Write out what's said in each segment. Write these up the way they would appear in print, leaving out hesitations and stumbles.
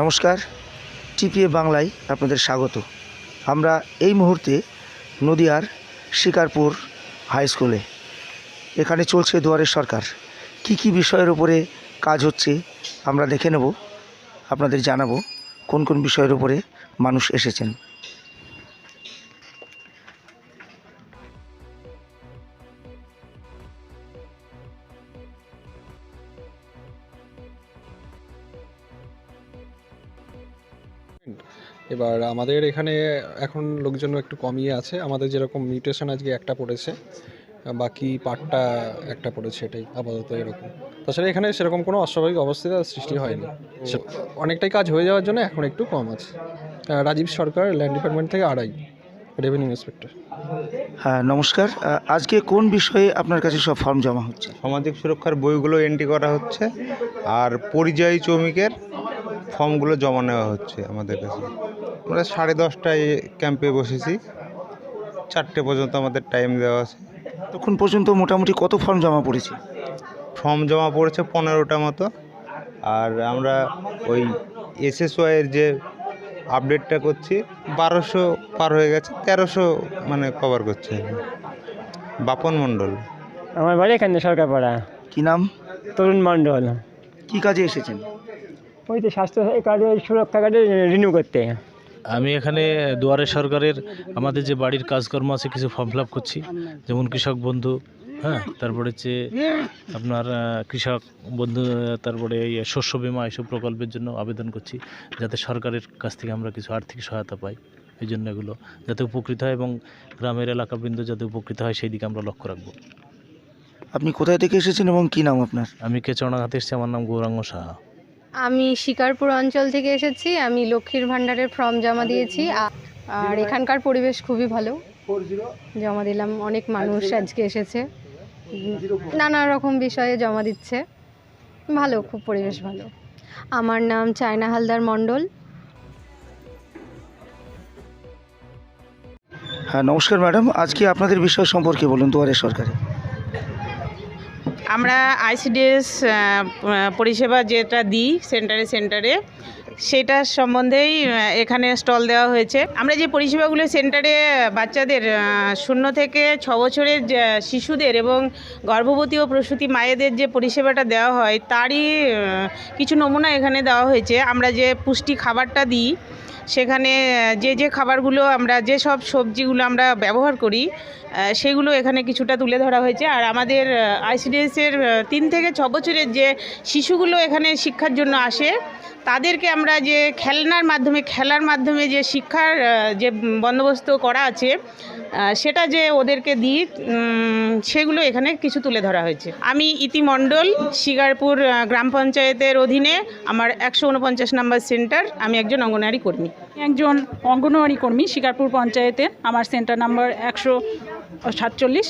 নমস্কার, টিপিএ বাংলায় আপনাদের স্বাগত। আমরা এই মুহূর্তে নদিয়ার শিকারপুর হাই স্কুলে। এখানে চলছে দুয়ারে সরকার। কি বিষয়ের উপরে কাজ হচ্ছে আমরা দেখে নেব, আপনাদের জানাবো কোন কোন বিষয়ের উপরে মানুষ এসেছেন। এবার আমাদের এখানে এখন লোকজন একটু কমিয়ে আছে। আমাদের যেরকম মিউটেশন আজকে একটা পড়েছে, বাকি পার্টটা একটা পড়েছে, এটাই আপাতত এরকম। তাছাড়া এখানে সেরকম কোনো অস্বাভাবিক অবস্থা সৃষ্টি হয়নি। অনেকটাই কাজ হয়ে যাওয়ার জন্য এখন একটু কম আছে। রাজীব সরকার, ল্যান্ড ডিপার্টমেন্ট থেকে আড়াই, রেভিনিউ ইন্সপেক্টর। হ্যাঁ নমস্কার, আজকে কোন বিষয়ে আপনার কাছে সব ফর্ম জমা হচ্ছে? সামাজিক সুরক্ষার বইগুলো এন্ট্রি করা হচ্ছে আর পরিযায়ী শ্রমিকের ফর্মগুলো জমা নেওয়া হচ্ছে আমাদের কাছে। আমরা 10:30টায় ক্যাম্পে বসেছি, 4টে পর্যন্ত আমাদের টাইম দেওয়া আছে। তখন পর্যন্ত মোটামুটি কত ফর্ম জমা পড়েছে? ফর্ম জমা পড়েছে 15টা মতো। আর আমরা ওই এসএসওয়াইয়ের যে আপডেটটা করছি, 1200 পার হয়ে গেছে, 1300 মানে কভার করছে। বাপন মণ্ডল। আমার বাড়ি এখানে সরকারপাড়া। কি নাম? তরুণ মণ্ডল। কি কাজে এসেছেন? ওই তো স্বাস্থ্য কার্ডে, সুরক্ষা কার্ডে রিনিউ করতে। আমি এখানে দুয়ারে সরকারের আমাদের যে বাড়ির কাজকর্ম আছে কিছু ফর্ম ফিল আপ করছি, যেমন কৃষক বন্ধু, হ্যাঁ, তারপরে হচ্ছে আপনার কৃষক বন্ধু, তারপরে এই শস্য বিমা, এসব প্রকল্পের জন্য আবেদন করছি, যাতে সরকারের কাছ থেকে আমরা কিছু আর্থিক সহায়তা পাই। এই জন্য এগুলো যাতে উপকৃত হয় এবং গ্রামের এলাকাবৃন্দ যাতে উপকৃত হয় সেই দিকে আমরা লক্ষ্য রাখবো। আপনি কোথায় থেকে এসেছেন এবং কি নাম আপনার? আমি কেচড়াঘাতে এসেছি, আমার নাম গৌরাঙ্গ সাহা। আমি শিকারপুর অঞ্চল থেকে এসেছি। আমি লক্ষ্মীর ভাণ্ডারের ফর্ম জমা দিয়েছি। আর এখানকার পরিবেশ খুবই ভালো, জমা দিলাম। অনেক মানুষ আজকে এসেছে, নানা রকম বিষয়ে জমা দিচ্ছে। ভালো, খুব পরিবেশ ভালো। আমার নাম চায়না হালদার মণ্ডল। হ্যাঁ নমস্কার ম্যাডাম, আজকে আপনাদের বিষয় সম্পর্কে বলুন দুয়ারে সরকারে। আমরা আইসিডিএস পরিষেবা যেটা দিই সেন্টারে সেটার সম্বন্ধেই এখানে স্টল দেওয়া হয়েছে। আমরা যে পরিষেবাগুলো সেন্টারে বাচ্চাদের 0 থেকে 6 বছরের শিশুদের এবং গর্ভবতী ও প্রসূতি মায়েদের যে পরিষেবাটা দেওয়া হয় তারই কিছু নমুনা এখানে দেওয়া হয়েছে। আমরা যে পুষ্টি খাবারটা দিই সেখানে যে খাবারগুলো আমরা, যেসব সবজিগুলো আমরা ব্যবহার করি সেগুলো এখানে কিছুটা তুলে ধরা হয়েছে। আর আমাদের আইসিডিএসের 3 থেকে 6 বছরের যে শিশুগুলো এখানে শিক্ষার জন্য আসে তাদেরকে আমরা যে খেলার মাধ্যমে যে শিক্ষার যে বন্দোবস্ত করা আছে সেটা যে ওদেরকে দিই, সেগুলো এখানে কিছু তুলে ধরা হয়েছে। আমি ইতি মণ্ডল, শিকারপুর গ্রাম পঞ্চায়েতের অধীনে আমার 149 নম্বর সেন্টার। আমি একজন অঙ্গনওয়াড়ি কর্মী। শিকারপুর পঞ্চায়েতে আমার সেন্টার নাম্বার 147।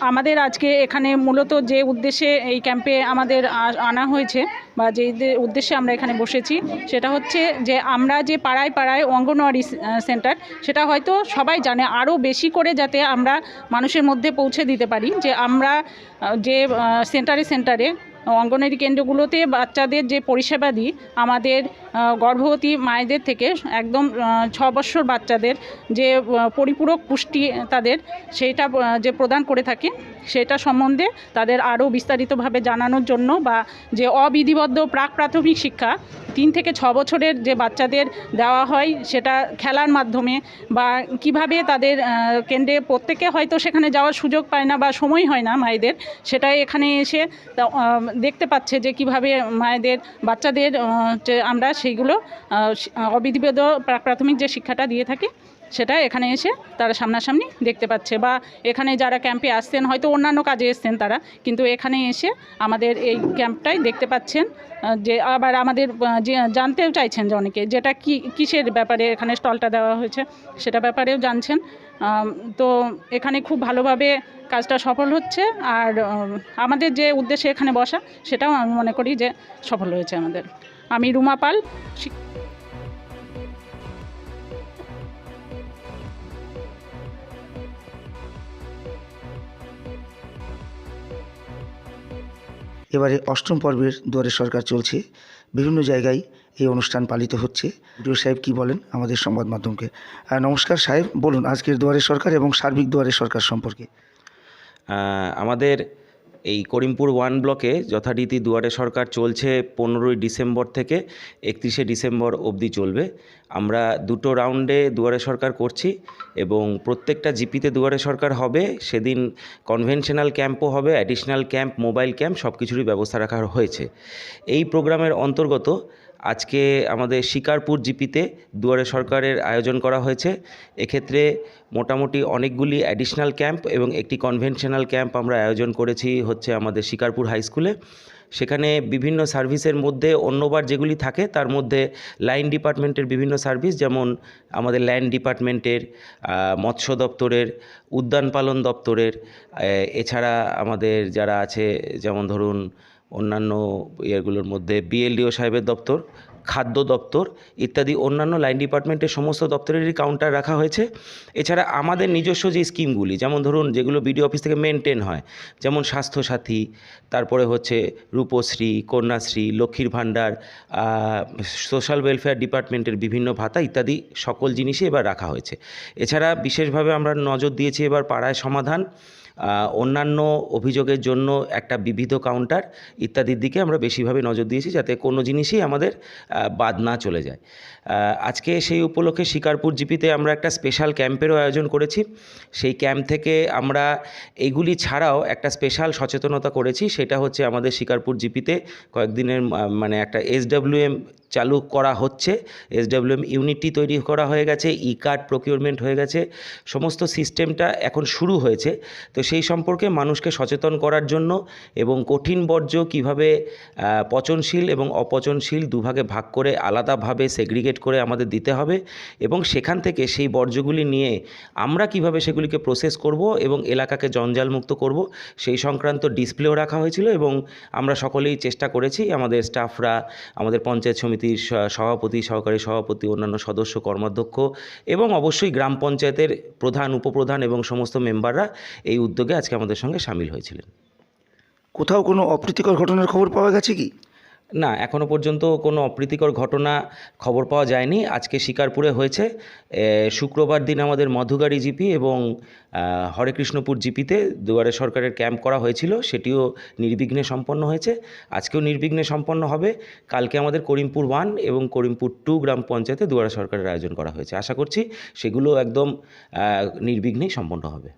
আমাদের আজকে এখানে মূলত যে উদ্দেশ্যে এই ক্যাম্পে আমাদের আনা হয়েছে বা যে উদ্দেশ্যে আমরা এখানে বসেছি সেটা হচ্ছে যে আমরা যে পাড়ায় অঙ্গনওয়াড়ি সেন্টার, সেটা হয়তো সবাই জানে, আরও বেশি করে যাতে আমরা মানুষের মধ্যে পৌঁছে দিতে পারি যে আমরা যে সেন্টারে অঙ্গনওয়াড়ি কেন্দ্রগুলোতে বাচ্চাদের যে পরিষেবা দিই, আমাদের গর্ভবতী মায়েদের থেকে একদম 6 বছর বাচ্চাদের যে পরিপূরক পুষ্টি তাদের সেইটা যে প্রদান করে থাকি, সেটা সম্বন্ধে তাদের আরও বিস্তারিতভাবে জানানোর জন্য, বা যে অবিধিবদ্ধ প্রাক প্রাথমিক শিক্ষা 3 থেকে 6 বছরের যে বাচ্চাদের দেওয়া হয় সেটা খেলার মাধ্যমে, বা কিভাবে তাদের কেন্দ্রে প্রত্যেকে হয়তো সেখানে যাওয়ার সুযোগ পায় না বা সময় হয় না মায়েদের, সেটাই এখানে এসে দেখতে পাচ্ছে যে কিভাবে মায়েদের বাচ্চাদের আমরা সেইগুলো অবিধিবদ্ধ প্রাক প্রাথমিক যে শিক্ষাটা দিয়ে থাকি সেটা এখানে এসে তারা সামনাসামনি দেখতে পাচ্ছে। বা এখানে যারা ক্যাম্পে আসছেন, হয়তো অন্যান্য কাজে এসছেন তারা, কিন্তু এখানে এসে আমাদের এই ক্যাম্পটাই দেখতে পাচ্ছেন। যে আবার আমাদের যে জানতেও চাইছেন যে অনেকে, যেটা কিসের ব্যাপারে এখানে স্টলটা দেওয়া হয়েছে সেটা ব্যাপারেও জানছেন। তো এখানে খুব ভালোভাবে কাজটা সফল হচ্ছে। আর আমাদের যে উদ্দেশ্যে এখানে বসা সেটাও আমি মনে করি যে সফল হয়েছে আমাদের। আমি রুমা পাল। এবারে 8ম পর্বের দুয়ারে সরকার চলছে। বিভিন্ন জায়গায় এই অনুষ্ঠান পালিত হচ্ছে। বিডিও সাহেব কি বলেন আমাদের সংবাদ মাধ্যমকে? নমস্কার সাহেব, বলুন আজকের দুয়ারে সরকার এবং সার্বিক দুয়ারে সরকার সম্পর্কে। আমাদের এই করিমপুর 1 ব্লকে যথারীতি দুয়ারে সরকার চলছে 15ই ডিসেম্বর থেকে 31শে ডিসেম্বর অবধি চলবে। আমরা 2টো রাউন্ডে দুয়ারে সরকার করছি এবং প্রত্যেকটা জিপিতে দুয়ারে সরকার হবে। সেদিন কনভেনশনাল ক্যাম্পও হবে, অ্যাডিশনাল ক্যাম্প, মোবাইল ক্যাম্প সব কিছুরই ব্যবস্থা রাখা হয়েছে। এই প্রোগ্রামের অন্তর্গত আজকে আমাদের শিকারপুর জিপিতে দুয়ারে সরকারের আয়োজন করা হয়েছে। এক্ষেত্রে মোটামুটি অনেকগুলি অ্যাডিশনাল ক্যাম্প এবং একটি কনভেনশনাল ক্যাম্প আমরা আয়োজন করেছি হচ্ছে আমাদের শিকারপুর হাই স্কুলে। সেখানে বিভিন্ন সার্ভিসের মধ্যে অন্যবার যেগুলি থাকে তার মধ্যে লাইন ডিপার্টমেন্টের বিভিন্ন সার্ভিস, যেমন আমাদের ল্যান্ড ডিপার্টমেন্টের, মৎস্য দপ্তরের, উদ্যান পালন দপ্তরের, এছাড়া আমাদের যারা আছে যেমন ধরুন অন্যান্য ইয়েগুলোর মধ্যে বিএলডিও সাহেবের দপ্তর, খাদ্য দপ্তর ইত্যাদি অন্যান্য লাইন ডিপার্টমেন্টের সমস্ত দপ্তরেরই কাউন্টার রাখা হয়েছে। এছাড়া আমাদের নিজস্ব যে স্কিমগুলি, যেমন ধরুন যেগুলো বিডিও অফিস থেকে মেনটেন হয়, যেমন স্বাস্থ্যসাথী, তারপরে হচ্ছে রূপশ্রী, কন্যাশ্রী, লক্ষ্মীর ভাণ্ডার, সোশ্যাল ওয়েলফেয়ার ডিপার্টমেন্টের বিভিন্ন ভাতা ইত্যাদি সকল জিনিসই এবার রাখা হয়েছে। এছাড়া বিশেষভাবে আমরা নজর দিয়েছি এবার পাড়ায় সমাধান, অন্যান্য অভিযোগের জন্য একটা বিবিধ কাউন্টার ইত্যাদির দিকে আমরা বেশিভাবে নজর দিয়েছি, যাতে কোনো জিনিসই আমাদের বাদ না চলে যায়। আজকে সেই উপলক্ষে শিকারপুর জিপিতে আমরা একটা স্পেশাল ক্যাম্পেরও আয়োজন করেছি। সেই ক্যাম্প থেকে আমরা এইগুলি ছাড়াও একটা স্পেশাল সচেতনতা করেছি, সেটা হচ্ছে আমাদের শিকারপুর জিপিতে কয়েকদিনের মানে একটা SWM চালু করা হচ্ছে। SWM ইউনিটটি তৈরি করা হয়ে গেছে, কার্ড প্রকিউরমেন্ট হয়ে গেছে, সমস্ত সিস্টেমটা এখন শুরু হয়েছে। তো সেই সম্পর্কে মানুষকে সচেতন করার জন্য এবং কঠিন বর্জ্য কীভাবে পচনশীল এবং অপচনশীল দুভাগে ভাগ করে আলাদাভাবে সেগ্রিগেট করে আমাদের দিতে হবে এবং সেখান থেকে সেই বর্জ্যগুলি নিয়ে আমরা কিভাবে সেগুলিকে প্রসেস করব এবং এলাকাকে জঞ্জালমুক্ত করব, সেই সংক্রান্ত ডিসপ্লেও রাখা হয়েছিল এবং আমরা সকলেই চেষ্টা করেছি, আমাদের স্টাফরা, আমাদের পঞ্চায়েত সমিতির সভাপতি, সহকারী সভাপতি, অন্যান্য সদস্য, কর্মাধ্যক্ষ এবং অবশ্যই গ্রাম পঞ্চায়েতের প্রধান, উপপ্রধান এবং সমস্ত মেম্বাররা এই উদ্যোগে আজকে আমাদের সঙ্গে সামিল হয়েছিলেন। কোথাও কোনো অপ্রীতিকর ঘটনার খবর পাওয়া গেছে কি? না, এখনও পর্যন্ত কোনো অপ্রীতিকর ঘটনা খবর পাওয়া যায়নি। আজকে শিকারপুরে হয়েছে, শুক্রবার দিন আমাদের মধুগাড়ি জিপি এবং হরেকৃষ্ণপুর জিপিতে দুয়ারে সরকারের ক্যাম্প করা হয়েছিল, সেটিও নির্বিঘ্নে সম্পন্ন হয়েছে। আজকেও নির্বিঘ্নে সম্পন্ন হবে। কালকে আমাদের করিমপুর 1 এবং করিমপুর 2 গ্রাম পঞ্চায়েতে দুয়ারে সরকারের আয়োজন করা হয়েছে। আশা করছি সেগুলো একদম নির্বিঘ্নেই সম্পন্ন হবে।